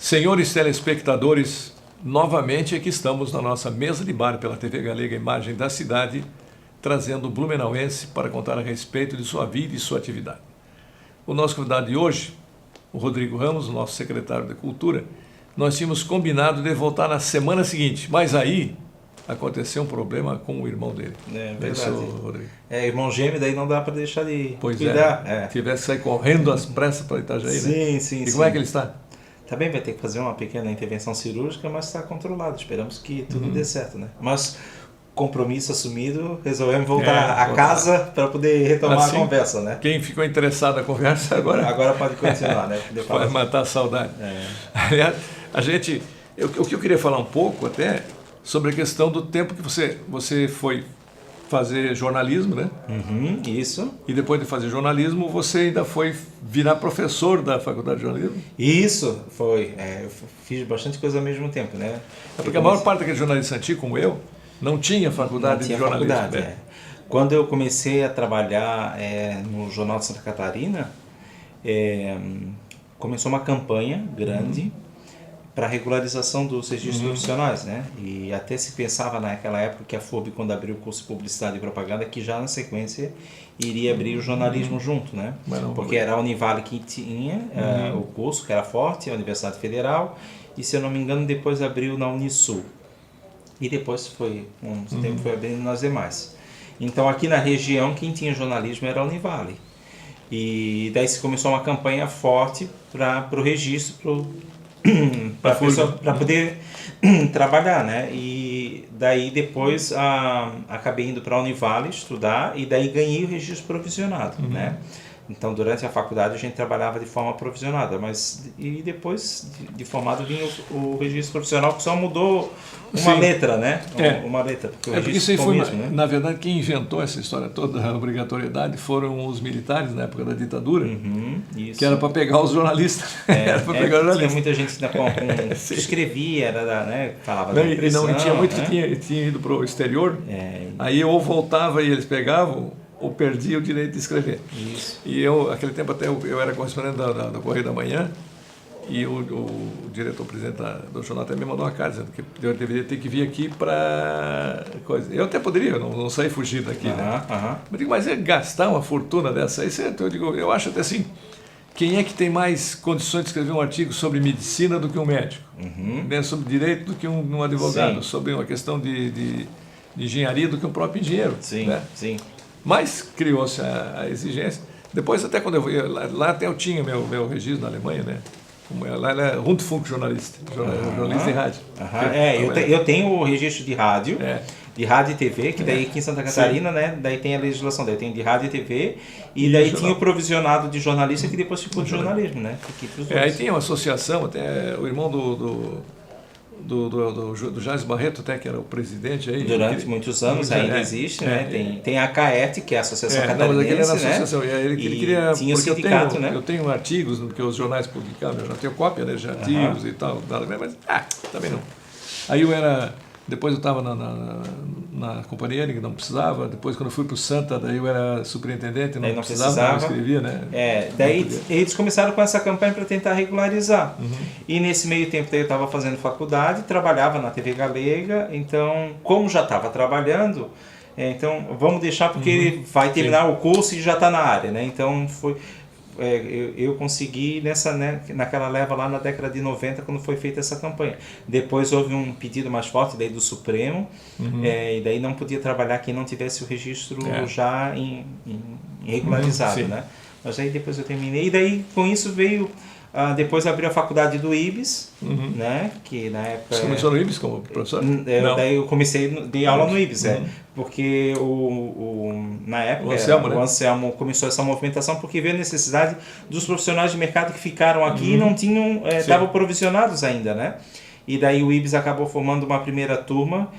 Senhores telespectadores, novamente aqui estamos na nossa mesa de bar pela TV Galega Imagem da Cidade, trazendo o blumenauense para contar a respeito de sua vida e sua atividade. O nosso convidado de hoje, o Rodrigo Ramos, o nosso secretário de Cultura, nós tínhamos combinado de voltar na semana seguinte, mas aí aconteceu um problema com o irmão dele. É verdade. Rodrigo. Irmão gêmeo, daí não dá para deixar de pois cuidar. Tivesse que sair correndo às pressas para Itajaí, sim, né? Sim, E como é que ele está? Também vai ter que fazer uma pequena intervenção cirúrgica, mas está controlado. Esperamos que tudo dê certo, né? Mas compromisso assumido, resolvemos voltar a casa para poder retomar assim, a conversa, né? Quem ficou interessado na conversa agora pode continuar, né? Pode matar a saudade. Aliás, o que eu queria falar um pouco até sobre a questão do tempo que você foi fazer jornalismo, né? Isso. E depois de fazer jornalismo, você ainda foi virar professor da Faculdade de Jornalismo? Isso, foi. Eu fiz bastante coisa ao mesmo tempo, né? Porque a maior parte daqueles jornalistas antigos, como eu, não tinha faculdade de jornalismo. Quando eu comecei a trabalhar no Jornal de Santa Catarina, começou uma campanha grande para regularização dos registros profissionais, né? E até se pensava naquela época que a FURB, quando abriu o curso de Publicidade e Propaganda, que já na sequência iria abrir o jornalismo junto, né? Porque era a Univale que tinha o curso, que era forte, a Universidade Federal, e se eu não me engano depois abriu na Unisul. E depois foi, tempo foi abrindo nas demais. Então aqui na região quem tinha jornalismo era a Univale. E daí se começou uma campanha forte para o registro, para poder trabalhar, né? E daí depois acabei indo para a Univale estudar e daí ganhei o registro provisionado, né? Então durante a faculdade a gente trabalhava de forma provisionada, mas e depois de formado vinha o registro profissional, que só mudou uma letra, né? Uma letra, porque o registro isso aí foi mesmo, né? Na verdade, quem inventou essa história toda, a obrigatoriedade, foram os militares na época da ditadura, isso. Que era para pegar os jornalistas. Era para pegar os jornalistas. Tinha muita gente que escrevia, falava da impressão. E tinha muito que tinha ido para o exterior, aí ou voltava e eles pegavam, ou perdia o direito de escrever. Isso. E aquele tempo até eu era correspondente do Correio da Manhã, e o diretor-presidente do jornal até me mandou uma carta dizendo que eu deveria ter que vir aqui para coisa. Eu até poderia, não sair fugindo daqui, né? Mas digo, mas é gastar uma fortuna dessa aí, eu acho até assim, quem é que tem mais condições de escrever um artigo sobre medicina do que um médico? Né? Sobre direito do que um advogado? Sim. Sobre uma questão de engenharia do que um próprio engenheiro? Sim, né? Sim. Mas criou-se a exigência. Depois, até quando eu fui lá até eu tinha meu registro na Alemanha, né? Lá era Rundfunk jornalista, jornalista de rádio. Eu tenho o registro de rádio, de rádio e TV, que daí aqui em Santa Catarina, né? Daí tem a legislação, daí tem de rádio e TV, e daí tinha o provisionado de jornalista, que depois ficou de jornalismo, né? Aí tinha uma associação, até o irmão do Jairus Barreto, até que era o presidente aí. Durante muitos anos ainda existe, né? Tem a CAET, que é a Associação Catarinense, mas ele era associação, né? Ele queria, tinha o sindicato, né? Eu tenho artigos, que os jornais publicavam, eu já tenho cópia, né, de artigos e tal, mas também não. Aí depois eu estava na companhia, que não precisava. Depois, quando eu fui para o Santa, daí eu era superintendente, não precisava, não escrevia, né? Daí eles começaram com essa campanha para tentar regularizar. E nesse meio tempo daí eu estava fazendo faculdade, trabalhava na TV Galega, então, como já estava trabalhando, então vamos deixar porque ele vai terminar o curso e já está na área, né? Então eu consegui naquela leva lá na década de 90, quando foi feita essa campanha. Depois houve um pedido mais forte daí do Supremo, e daí não podia trabalhar quem não tivesse o registro já regularizado, né? Mas aí depois eu terminei, e daí com isso veio... depois abriu a faculdade do IBS, né? Que na época... Você começou no IBS como professor? Daí eu comecei de aula no IBS, porque na época o Anselmo começou essa movimentação porque veio a necessidade dos profissionais de mercado que ficaram aqui e não tinham, estavam provisionados ainda, né? E daí o IBS acabou formando uma primeira turma,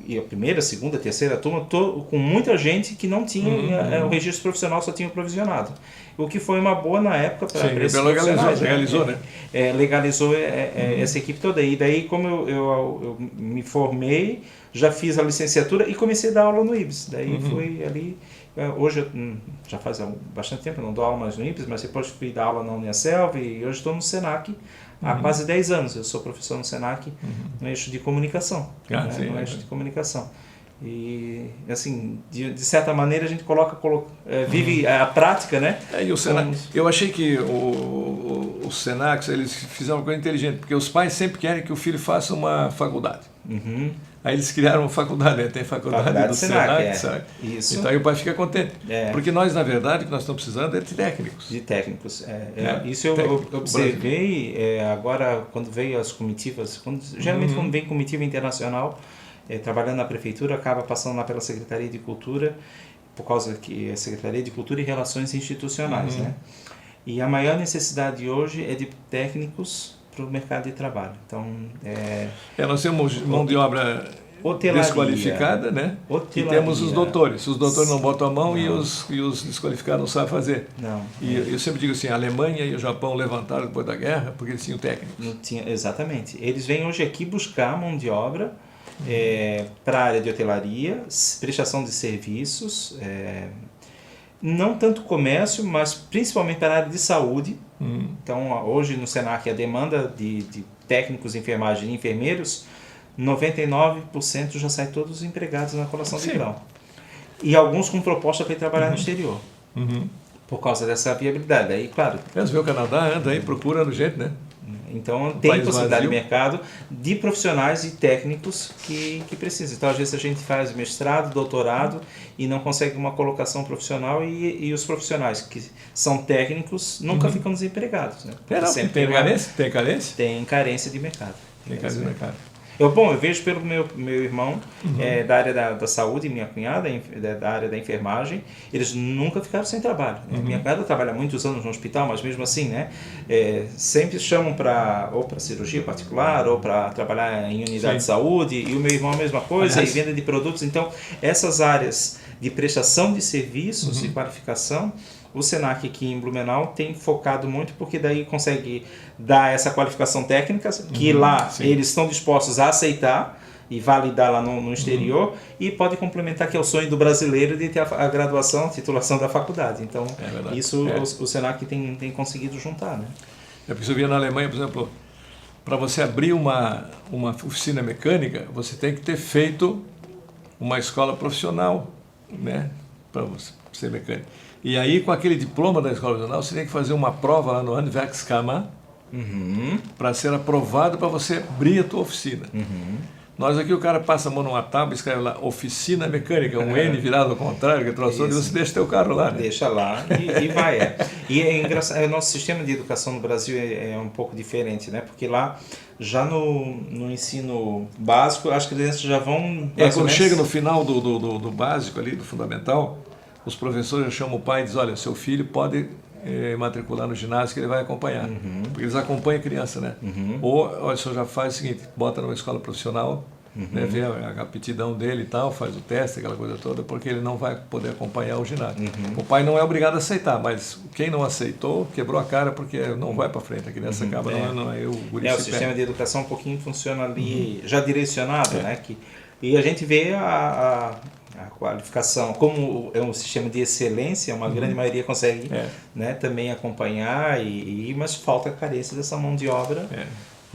e a primeira, segunda, terceira turma, com muita gente que não tinha o registro profissional, só tinha o provisionado. O que foi uma boa na época para esses profissionais. Legalizou, né? Legalizou essa equipe toda. E daí, como eu me formei, já fiz a licenciatura e comecei a dar aula no IBS. Daí fui ali, hoje já faz bastante tempo, eu não dou aula mais no IBS, mas depois fui dar aula na Uniaselv e hoje estou no Senac há quase 10 anos. Eu sou professor no Senac no eixo de comunicação. No eixo de comunicação. E, assim, de certa maneira a gente vive a prática, né? E o Senac, eu achei que o Senac, eles fizeram uma coisa inteligente, porque os pais sempre querem que o filho faça uma faculdade. Aí eles criaram uma faculdade, né? Tem faculdade do Senac, sabe? Isso. Então aí o pai fica contente. Porque nós, na verdade, o que nós estamos precisando é de técnicos. De técnicos. Isso eu observei agora, quando veio as comitivas, geralmente quando vem comitiva internacional, trabalhando na prefeitura, acaba passando lá pela Secretaria de Cultura, por causa que é Secretaria de Cultura e Relações Institucionais, né? E a maior necessidade hoje é de técnicos para o mercado de trabalho. Então, nós temos mão de obra desqualificada, né? E temos os doutores. Se os doutores não botam a mão e os desqualificados não sabem fazer. E eu sempre digo assim, a Alemanha e o Japão levantaram depois da guerra porque eles tinham técnicos. Não tinha, exatamente. Eles vêm hoje aqui buscar mão de obra para a área de hotelaria, prestação de serviços, não tanto comércio, mas principalmente para a área de saúde. Então, hoje no Senac, a demanda de técnicos, enfermagem e enfermeiros, 99% já sai todos empregados na colação de grau. E alguns com proposta para ir trabalhar no exterior. Por causa dessa viabilidade. Aí, claro. Você vê o Canadá, anda aí procurando gente, né? Então, tem possibilidade de mercado de profissionais e técnicos que precisam. Então, às vezes a gente faz mestrado, doutorado e não consegue uma colocação profissional e os profissionais que são técnicos nunca ficam desempregados. Né? Tem carência? Tem carência? Tem carência de mercado. Tem carência de mercado. Eu vejo pelo meu irmão, da área da saúde, minha cunhada, da área da enfermagem, eles nunca ficaram sem trabalho. Minha cunhada trabalha muitos anos no hospital, mas mesmo assim, né, sempre chamam ou para cirurgia particular, ou para trabalhar em unidade de saúde, e o meu irmão a mesma coisa, e venda de produtos. Então, essas áreas de prestação de serviços e qualificação, o Senac aqui em Blumenau tem focado muito porque daí consegue dar essa qualificação técnica que lá eles estão dispostos a aceitar e validar lá no exterior e pode complementar que é o sonho do brasileiro de ter a graduação, a titulação da faculdade. Então, isso o Senac tem conseguido juntar, né? Porque você via na Alemanha, por exemplo, para você abrir uma oficina mecânica, você tem que ter feito uma escola profissional, né? Para você ser mecânico. E aí, com aquele diploma da escola profissional, você tem que fazer uma prova lá no Handwerkskammer para ser aprovado para você abrir a tua oficina. Nós aqui, o cara passa a mão numa tábua e escreve lá, oficina mecânica, um N virado ao contrário, que troçou, e você deixa teu carro lá. Né? Deixa lá e vai. E é engraçado, o nosso sistema de educação no Brasil é um pouco diferente, né? Porque lá, já no ensino básico, as crianças já vão... Quando chega no final do básico ali, do fundamental, os professores chamam o pai e dizem, olha, seu filho pode matricular no ginásio que ele vai acompanhar. Porque eles acompanham a criança, né? Ou, olha, o senhor já faz o seguinte, bota numa escola profissional, né, vê a aptidão dele e tal, faz o teste, aquela coisa toda, porque ele não vai poder acompanhar o ginásio. O pai não é obrigado a aceitar, mas quem não aceitou, quebrou a cara porque não vai para frente, a criança acaba, não é o guri o sistema de educação um pouquinho funciona ali, já direcionado, né? E a gente vê a qualificação, como é um sistema de excelência, uma grande maioria consegue né, também acompanhar, mas falta a carência dessa mão de obra.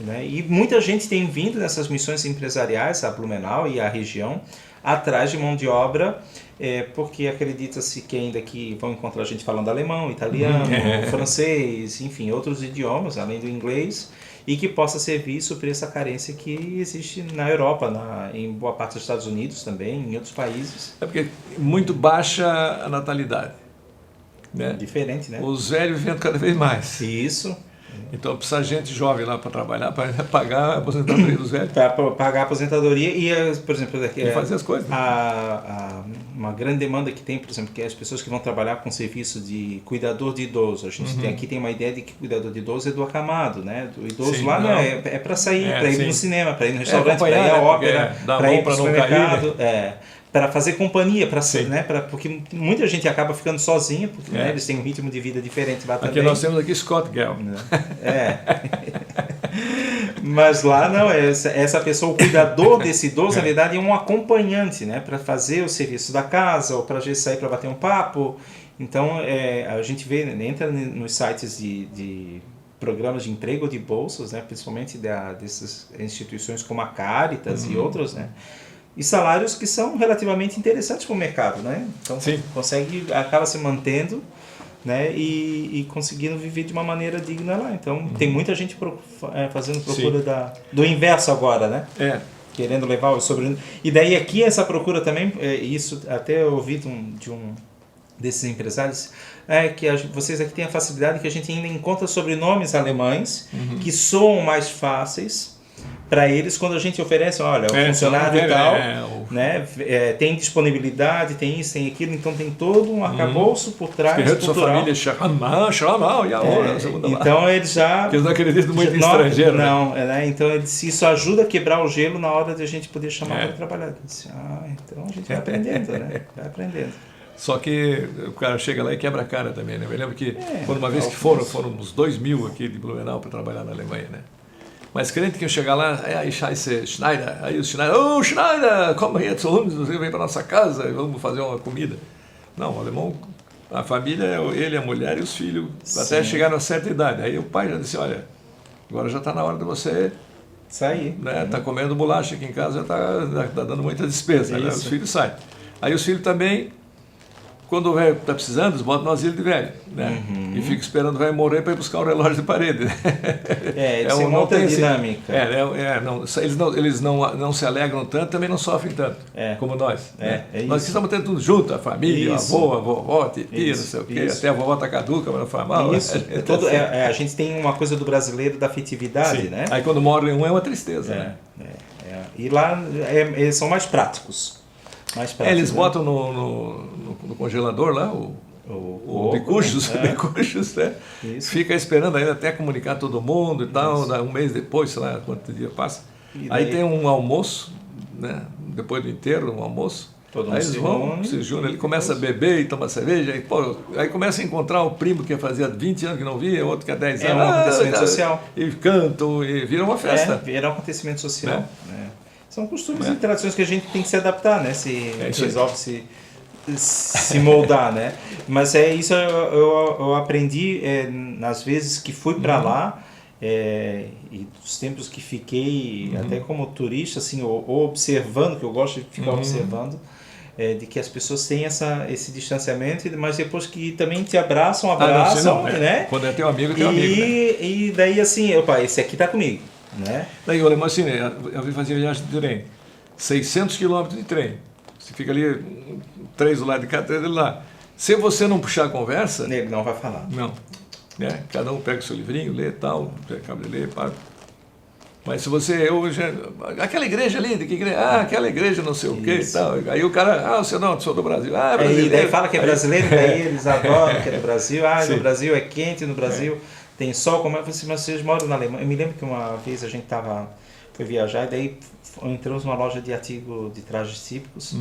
Né? E muita gente tem vindo nessas missões empresariais, a Blumenau e a região, atrás de mão de obra, porque acredita-se que ainda que vão encontrar gente falando alemão, italiano, francês, enfim, outros idiomas, além do inglês, e que possa servir e suprir essa carência que existe na Europa, em boa parte dos Estados Unidos também, em outros países. É porque muito baixa a natalidade. Né? Diferente, né? Os velhos vivendo cada vez mais. Isso. Então precisa de gente jovem lá para trabalhar, para pagar a aposentadoria dos velhos. Para pagar a aposentadoria e, por exemplo, e fazer as coisas. Né? Uma grande demanda que tem, por exemplo, que é as pessoas que vão trabalhar com serviço de cuidador de idoso. A gente tem uma ideia de que cuidador de idoso é do acamado, né? Do idoso lá não é para sair, para ir no cinema, para ir no restaurante, para ir à ópera, para ir para o supermercado. Para fazer companhia, porque muita gente acaba ficando sozinha, porque né, eles têm um ritmo de vida diferente lá também. Aqui nós temos aqui Scott Gell. Mas lá não, essa pessoa, o cuidador desse idoso, na verdade, é um acompanhante, né? Para fazer o serviço da casa, ou para a gente sair para bater um papo. Então, a gente vê, entra nos sites de programas de emprego de bolsas, né? Principalmente dessas instituições como a Caritas e outros, né? E salários que são relativamente interessantes para o mercado, né? Então, acaba se mantendo, né, e conseguindo viver de uma maneira digna lá. Então, tem muita gente fazendo procura do inverso agora, né? Querendo levar o sobrenome. E daí aqui essa procura também, isso até eu ouvi de um desses empresários, que vocês aqui têm a facilidade que a gente ainda encontra sobrenomes alemães que soam mais fáceis para eles quando a gente oferece, olha, o funcionário e tal, né, tem disponibilidade, tem isso, tem aquilo, então tem todo um arcabouço por trás cultural. Então eles já... Porque eles não acreditam muito em estrangeiro. Não, né? Então isso ajuda a quebrar o gelo na hora de a gente poder chamar para trabalhar. Então a gente vai aprendendo, né? Vai aprendendo. Só que o cara chega lá e quebra a cara também, né? Eu lembro que quando uma vez que foram uns 2.000 aqui de Blumenau para trabalhar na Alemanha, né? Mas crente que eu chegar lá, aí Schneider, aí o Schneider, Schneider, come here zu uns, você vem para nossa casa e vamos fazer uma comida. Não, o alemão, a família, ele, a mulher e os filhos, até chegar a certa idade. Aí o pai já disse, olha, agora já está na hora de você sair. Né? Tá comendo bolacha aqui em casa, já tá dando muita despesa, né? Os filhos saem. Aí os filhos também, quando o velho está precisando, eles botam no asilo de velho, né? E fica esperando o velho morrer para ir buscar o relógio de parede. Né? Isso é uma outra dinâmica. Eles não se alegram tanto, também não sofrem tanto, como nós. Né? Nós estamos tendo tudo junto, a família, a avó, a vovó, a titia, não sei o quê, até a vovó está caduca, mas não faz mal. Isso. A gente tem uma coisa do brasileiro da afetividade, né? Aí quando morre um é uma tristeza, né? E lá eles são mais práticos. Eles botam no congelador lá o bicuchos, né? Fica esperando ainda até comunicar todo mundo e tal, um mês depois, sei lá quanto dia passa. Aí tem um almoço, né? Depois do enterro, um almoço. Aí eles vão, se juntam, ele começa a beber e toma cerveja, aí começa a encontrar o primo que fazia 20 anos que não via, outro que há 10 anos. É um acontecimento social. E cantam, e vira uma festa. Vira um acontecimento social. São costumes e tradições que a gente tem que se adaptar, né? Se resolve se moldar, né? Mas isso eu aprendi nas vezes que fui para lá e dos tempos que fiquei até como turista, assim, ou observando, que eu gosto de ficar observando, de que as pessoas têm esse distanciamento, mas depois que também te abraçam, né? Quando é teu amigo, teu amigo. E daí assim, opa, esse aqui tá comigo. Né? Daí o alemão assim, eu vim fazer viagem de trem, 600 quilômetros de trem, você fica ali 3 do lado de cá, 3 do lado. Se você não puxar a conversa... Ele não vai falar. Não. Cada um pega o seu livrinho, lê e tal, acaba de ler, para. Mas se você... aquela igreja ali, de que igreja? Aquela igreja não sei o quê e tal. Aí o cara, você não, sou do Brasil. Brasileiro. Daí fala que é brasileiro, daí eles adoram que é do Brasil. No Brasil é quente, no Brasil... Tem sol, como é que vocês moram na Alemanha? Eu me lembro que uma vez a gente foi viajar e daí entramos numa loja de artigo de trajes típicos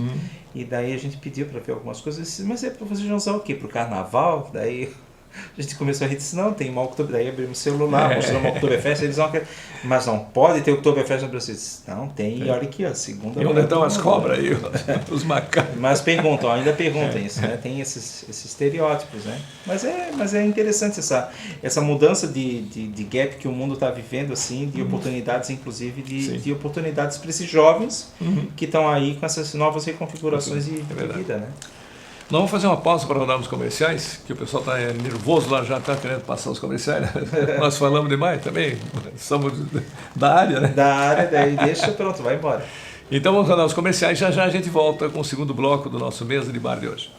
e daí a gente pediu para ver algumas coisas. Eu disse, mas é para vocês não usar o quê? Para o carnaval? Daí a gente começou a rir, disse, não, tem uma Oktoberfest. Daí abrimos o celular, mostramos uma Oktoberfest, eles não, mas não pode ter Oktoberfest no Brasil. Disse, não, tem, e olha aqui, segunda... E onde estão as cobras aí, os macacos? Mas ainda perguntam isso, né? Tem esses estereótipos, né? Mas é interessante essa mudança de gap que o mundo está vivendo, assim, de oportunidades, inclusive de oportunidades para esses jovens que estão aí com essas novas reconfigurações de vida, né? Nós vamos fazer uma pausa para rodarmos comerciais, que o pessoal está nervoso lá, já está querendo passar os comerciais. Né? Nós falamos demais também, somos da área, né? Da área, daí deixa, pronto, vai embora. Então vamos rodar os comerciais, já a gente volta com o segundo bloco do nosso Mesa de Bar de hoje.